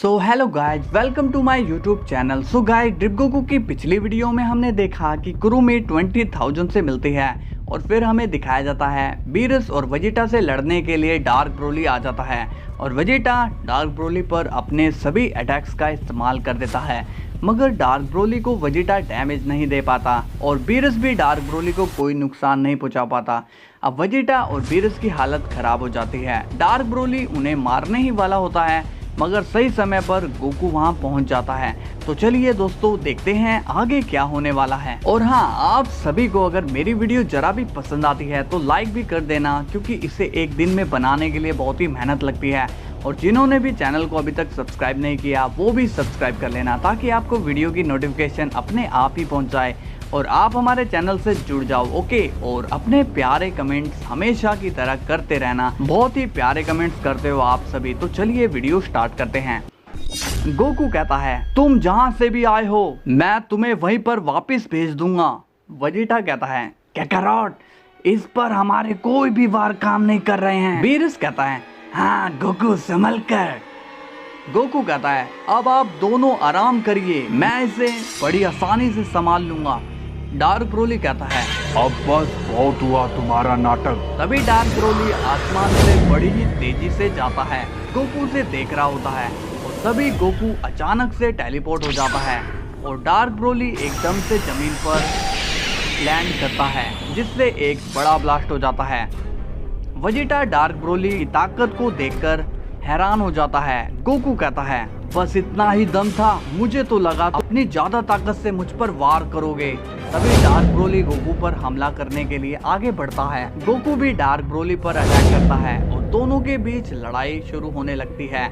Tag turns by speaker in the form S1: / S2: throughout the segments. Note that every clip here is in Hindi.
S1: So hello guys, welcome to my YouTube channel. So guys, drip Goku की पिछली वीडियो में हमने देखा कि कुरुमी 20,000 से मिलती है और फिर हमें दिखाया जाता है बीरस और वेजिटा से लड़ने के लिए डार्क ब्रोली आ जाता है और वेजिटा डार्क ब्रोली पर अपने सभी अटैक्स का इस्तेमाल कर देता है, मगर डार्क ब्रोली को वेजिटा डैमेज नहीं दे पाता और बीरस भी डार्क ब्रोली को कोई नुकसान नहीं पहुंचा पाता। अब वेजिटा और बीरस की हालत खराब हो जाती है। डार्क ब्रोली उन्हें मारने ही वाला होता है, मगर सही समय पर गोकू वहां पहुंच जाता है। तो चलिए दोस्तों, देखते हैं आगे क्या होने वाला है। और हाँ, आप सभी को अगर मेरी वीडियो जरा भी पसंद आती है तो लाइक भी कर देना, क्योंकि इसे एक दिन में बनाने के लिए बहुत ही मेहनत लगती है। और जिन्होंने भी चैनल को अभी तक सब्सक्राइब नहीं किया वो भी सब्सक्राइब कर लेना, ताकि आपको वीडियो की नोटिफिकेशन अपने आप ही पहुंच जाए और आप हमारे चैनल से जुड़ जाओ। ओके, और अपने प्यारे कमेंट्स हमेशा की तरह करते रहना, बहुत ही प्यारे कमेंट्स करते हो आप सभी। तो चलिए वीडियो स्टार्ट करते हैं। गोकू कहता है, तुम जहां से भी आए हो मैं तुम्हें वहीं पर वापस भेज दूंगा। वेजिटा कहता है, कैकारोट, इस पर हमारे कोई भी वार काम नहीं कर रहे हैं। बीरस कहता है, हाँ गोकू संभल कर। गोकू कहता है, अब आप दोनों आराम करिए, मैं इसे बड़ी आसानी से संभाल लूंगा। डार्क ब्रोली कहता है,
S2: अब बस बहुत हुआ तुम्हारा नाटक।
S1: तभी डार्क ब्रोली आसमान से बड़ी ही तेजी से जाता है, गोकू से देख रहा होता है और तभी गोकू अचानक से टेलीपोर्ट हो जाता है और डार्क ब्रोली एकदम से जमीन पर लैंड करता है, जिससे एक बड़ा ब्लास्ट हो जाता है। वेजिटा डार्क ब्रोली की ताकत को देखकर हैरान हो जाता है। गोकू कहता है, बस इतना ही दम था, मुझे तो लगा अपनी ज्यादा ताकत से मुझ पर वार करोगे। तभी डार्क ब्रोली गोकू पर हमला करने के लिए आगे बढ़ता है। गोकू भी डार्क ब्रोली पर अटैक करता है और दोनों के बीच लड़ाई शुरू होने लगती है।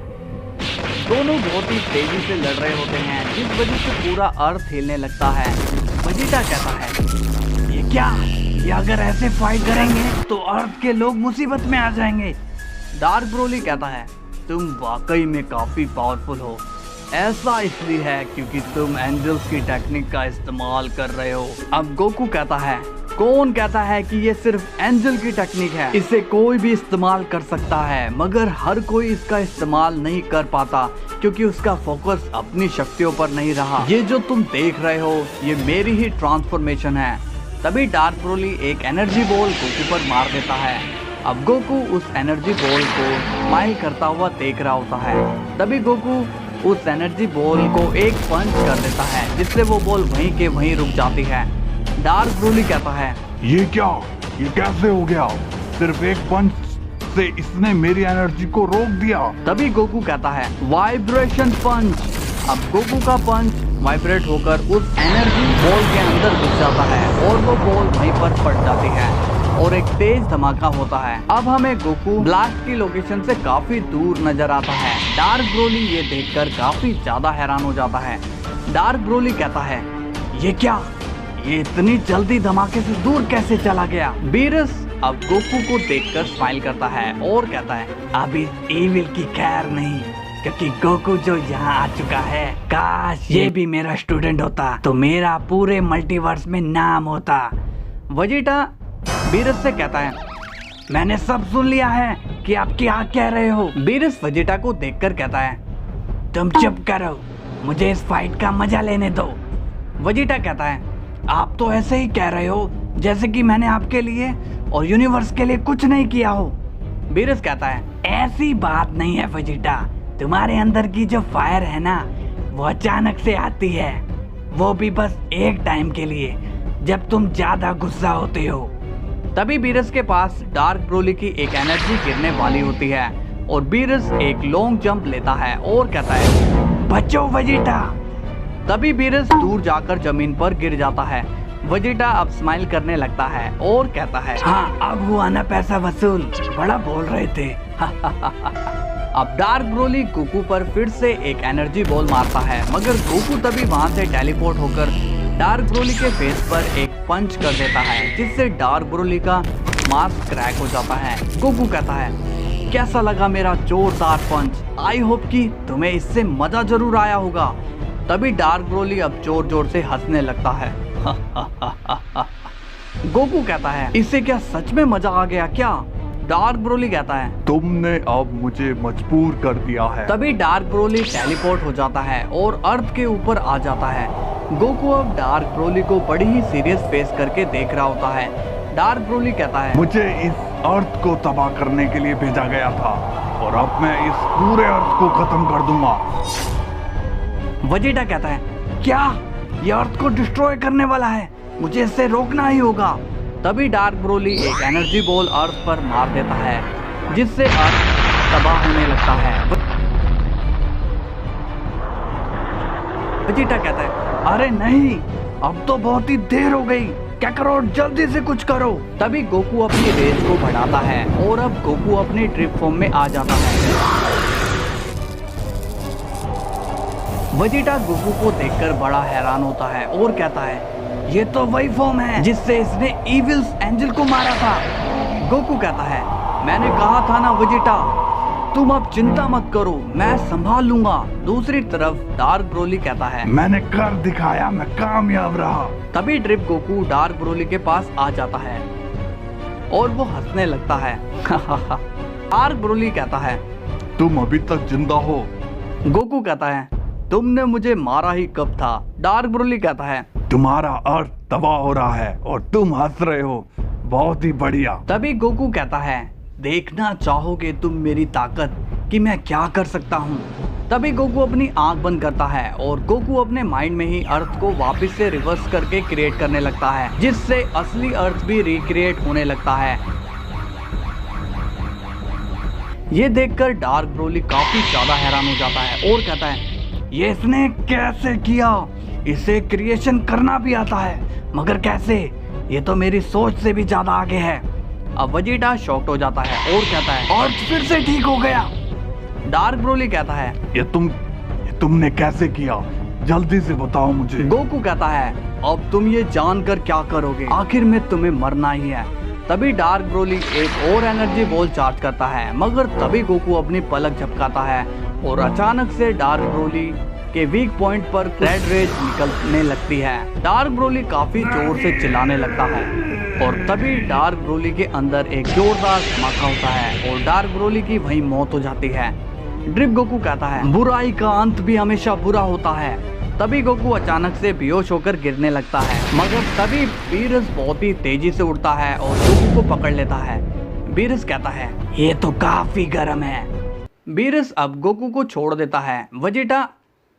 S1: दोनों बहुत ही तेजी से लड़ रहे होते हैं, जिस वजह से पूरा अर्थ हिलने लगता है। वेजिटा कहता है, ये क्या, ये अगर ऐसे फाइट करेंगे तो अर्थ के लोग मुसीबत में आ जाएंगे। डार्क ब्रोली कहता है, तुम वाकई में काफी पावरफुल हो। ऐसा इसलिए है क्योंकि तुम एंजल्स की टेक्निक का इस्तेमाल कर रहे हो। अब गोकू कहता है, कौन कहता है कि ये सिर्फ एंजल की टेक्निक है, इसे कोई भी इस्तेमाल कर सकता है, मगर हर कोई इसका इस्तेमाल नहीं कर पाता क्योंकि उसका फोकस अपनी शक्तियों पर नहीं रहा। ये जो तुम देख रहे हो ये मेरी ही ट्रांसफॉर्मेशन है। तभी डार्क ब्रोली एक एनर्जी बॉल गोकू पर मार देता है। अब गोकू उस एनर्जी बॉल को स्माइल करता हुआ देख रहा होता है। तभी गोकू उस एनर्जी बॉल को एक पंच कर देता है, जिससे वो बॉल वहीं के वहीं रुक जाती है। डार्क ब्रोली कहता है,
S2: ये क्या, ये कैसे हो गया? सिर्फ एक पंच से इसने मेरी एनर्जी को रोक दिया।
S1: तभी गोकू कहता है, वाइब्रेशन पंच। अब गोकू का पंच वाइब्रेट होकर उस एनर्जी बॉल के अंदर घुस जाता है और वो बॉल वहीं पर फट जाती है और एक तेज धमाका होता है। अब हमें गोकू ब्लास्ट की लोकेशन से काफी दूर नजर आता है। डार्क ब्रोली ये देखकर काफी ज्यादा हैरान हो जाता है। डार्क ब्रोली कहता है, ये क्या, ये इतनी जल्दी धमाके से दूर कैसे चला गया? बीरस अब गोकू को देखकर स्माइल करता है और कहता है, अब इस इविल की खैर नहीं, क्योंकि गोकू जो यहाँ आ चुका है, काश ये भी मेरा स्टूडेंट होता तो मेरा पूरे मल्टीवर्स में नाम होता। वेजिटा बीरस से कहता है, मैंने सब सुन लिया है कि आप क्या कह रहे हो। बीरस वेजिटा को देखकर कहता है, तुम चुप करो, मुझे इस फाइट का मजा लेने दो। वेजिटा कहता है, आप तो ऐसे ही कह रहे हो जैसे कि मैंने आपके लिए और यूनिवर्स के लिए कुछ नहीं किया हो। बीरस कहता है, ऐसी बात नहीं है वेजिटा, तुम्हारे अंदर की जो फायर है ना, वो अचानक से आती है, वो भी बस एक टाइम के लिए, जब तुम ज्यादा गुस्सा होते हो। तभी बीरस के पास डार्क ब्रोली की एक एनर्जी गिरने वाली होती है और बीरस एक लॉन्ग जंप लेता है और कहता है, बचो वेजिटा। तभी बीरस दूर जाकर जमीन पर गिर जाता है। वेजिटा अब स्माइल करने लगता है और कहता है, हाँ अब हुआ ना पैसा वसूल, बड़ा बोल रहे थे। अब डार्क ब्रोली गोकू पर फिर से एक एनर्जी बॉल मारता है, मगर गोकू तभी वहां से टेलीपोर्ट होकर डार्क ब्रोली के फेस पर एक पंच कर देता है, जिससे डार्क ब्रोली का मास्क क्रैक हो जाता है। गोकू कहता है, कैसा लगा मेरा जोरदार पंच? आई होप कि तुम्हें इससे मजा जरूर आया होगा। तभी डार्क ब्रोली अब जोर जोर से हंसने लगता है। गोकू कहता है, इससे क्या सच में मजा आ गया क्या? डार्क ब्रोली कहता है
S2: तुमने अब मुझे मजबूर कर दिया है।
S1: तभी डार्क ब्रोली टेलीपोर्ट हो जाता है और अर्थ के ऊपर आ जाता है। गोकू अब डार्क ब्रोली को बड़ी ही सीरियस फेस करके देख रहा होता है। डार्क ब्रोली कहता है
S2: मुझे इस अर्थ को तबाह करने के लिए भेजा गया था और अब मैं इस पूरे अर्थ को खत्म कर दूंगा।
S1: वेजिटा कहता है क्या ये अर्थ को डिस्ट्रॉय करने वाला है, मुझे इससे रोकना ही होगा। तभी डार्क ब्रोली एक एनर्जी बॉल अर्थ पर मार देता है जिससे अर्थ तबाह होने लगता है। वेजिटा कहता है अरे नहीं, अब तो बहुत ही देर हो गई, काकारोट जल्दी से कुछ करो। तभी गोकू अपनी रेंज को बढ़ाता है और अब गोकू अपनी ट्रिप फॉर्म में आ जाता है। वेजिटा गोकू को देखकर बड़ा हैरान होता है और कहता है ये तो वही फॉर्म है जिससे इसने इविल्स एंजल को मारा था। गोकू कहता है मैंने कहा था ना वेजिटा, तुम अब चिंता मत करो, मैं संभाल लूंगा। दूसरी तरफ डार्क ब्रोली कहता है
S2: मैंने कर दिखाया, मैं कामयाब रहा।
S1: तभी ड्रिप गोकू डार्क ब्रोली के पास आ जाता है और वो हंसने लगता है। डार्क ब्रोली कहता है
S2: तुम अभी तक जिंदा हो।
S1: गोकू कहता है तुमने मुझे मारा ही कब था। डार्क ब्रोली कहता है
S2: तुम्हारा अर्थ तबाह हो रहा है और तुम हंस रहे हो, बहुत ही बढ़िया।
S1: तभी गोकू कहता है देखना चाहोगे तुम मेरी ताकत कि मैं क्या कर सकता हूँ। तभी गोकू अपनी आंख बंद करता है और गोकू अपने माइंड में ही अर्थ को वापस से रिवर्स करके क्रिएट करने लगता है जिससे असली अर्थ भी रिक्रिएट होने लगता है। ये देखकर डार्क ब्रोली काफी ज्यादा हैरान हो जाता है और कहता है ये इसने कैसे किया, इसे क्रिएशन करना भी आता है, मगर कैसे, ये तो मेरी सोच से भी ज्यादा आगे है। अब वेजिटा शॉक्ड हो जाता है और कहता है अर्थ फिर से ठीक हो गया। डार्क ब्रोली कहता है
S2: ये तुमने कैसे किया, जल्दी से बताओ मुझे।
S1: गोकू कहता है अब तुम ये जानकर क्या करोगे, आखिर में तुम्हें मरना ही है। तभी डार्क ब्रोली एक और एनर्जी बॉल चार्ज करता है मगर तभी गोकू अपनी पलक झपकाता है और अचानक से डार्क ब्रोली के वीक पॉइंट पर रेड रेज निकलने लगती है। डार्क ब्रोली काफी जोर से चिल्लाने लगता है और तभी डार्क ब्रोली के अंदर एक जोरदार धमाका होता है और डार्क ब्रोली की वहीं मौत हो जाती है। ड्रिप गोकू कहता है बुराई का अंत भी हमेशा बुरा होता है। तभी गोकू अचानक से बेहोश होकर गिरने लगता है मगर तभी बीरस बहुत ही तेजी से उड़ता है और गोकू को पकड़ लेता है। बीरस कहता है ये तो काफी गर्म है। बीरस अब गोकू को छोड़ देता है। वेजिटा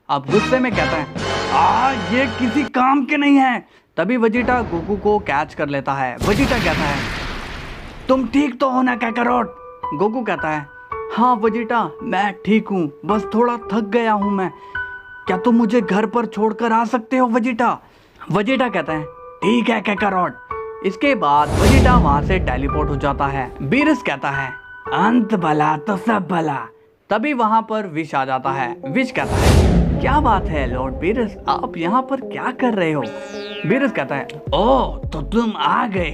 S1: अब गुस्से में कहता है ये किसी काम के नहीं है। तभी वेजिटा गोकू को कैच कर लेता है। वेजिटा कहता है तुम ठीक तो हो ना काकारोट। गोकू कहता है हाँ वेजिटा मैं ठीक हूँ, बस थोड़ा थक गया हूँ मैं, क्या तुम मुझे घर पर छोड़कर आ सकते हो वेजिटा। वेजिटा कहता है ठीक है काकारोट। इसके बाद वेजिटा वहां से टेलीपोर्ट हो जाता है। बीरस कहता है अंत भला तो सब भला। तभी वहां पर विश आ जाता है। विश कहता है क्या बात है लॉर्ड बीरस, आप यहाँ पर क्या कर रहे हो। बीरस कहता है ओह तो तुम आ गए,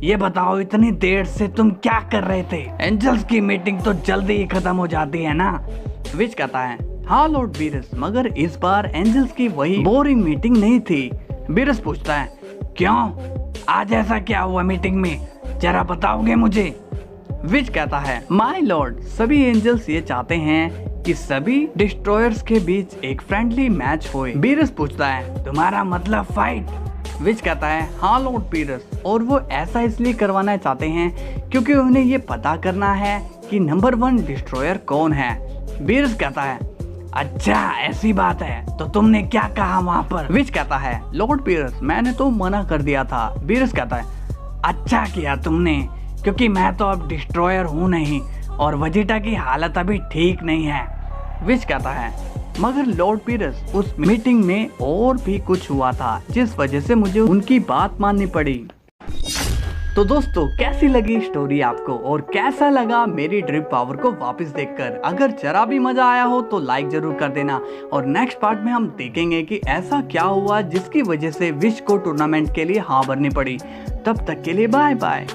S1: ये बताओ इतनी देर से तुम क्या कर रहे थे। एंजल्स की मीटिंग तो जल्दी ही खत्म हो जाती है ना। विश कहता है हाँ लॉर्ड बीरस, मगर इस बार एंजल्स की वही बोरिंग मीटिंग नहीं थी। बीरस पूछता है क्यों, आज ऐसा क्या हुआ मीटिंग में, जरा बताओगे मुझे। विच कहता है माय लॉर्ड, सभी एंजल्स ये चाहते हैं कि सभी डिस्ट्रॉयर्स के बीच एक फ्रेंडली मैच होए। बीरस पूछता है तुम्हारा मतलब फाइट। विच कहता है हाँ लॉर्ड बीरस, और वो ऐसा इसलिए करवाना चाहते हैं क्योंकि उन्हें ये पता करना है कि नंबर 1 डिस्ट्रॉयर कौन है। बीरस कहता है अच्छा ऐसी बात है, तो तुमने क्या कहा वहाँ पर। विच कहता है लॉर्ड बीरस मैंने तो मना कर दिया था। बीरस कहता है अच्छा किया तुमने, क्योंकि मैं तो अब डिस्ट्रॉयर हूँ नहीं और वेजिटा की हालत अभी ठीक नहीं है। विच कहता है मगर लॉर्ड बीरस उस मीटिंग में और भी कुछ हुआ था जिस वजह से मुझे उनकी बात माननी पड़ी। तो दोस्तों कैसी लगी स्टोरी आपको और कैसा लगा मेरी ड्रिप पावर को वापस देखकर। अगर जरा भी मजा आया हो तो लाइक जरूर कर देना और नेक्स्ट पार्ट में हम देखेंगे कि ऐसा क्या हुआ जिसकी वजह से विश को टूर्नामेंट के लिए हाँ भरनी पड़ी। तब तक के लिए बाय बाय।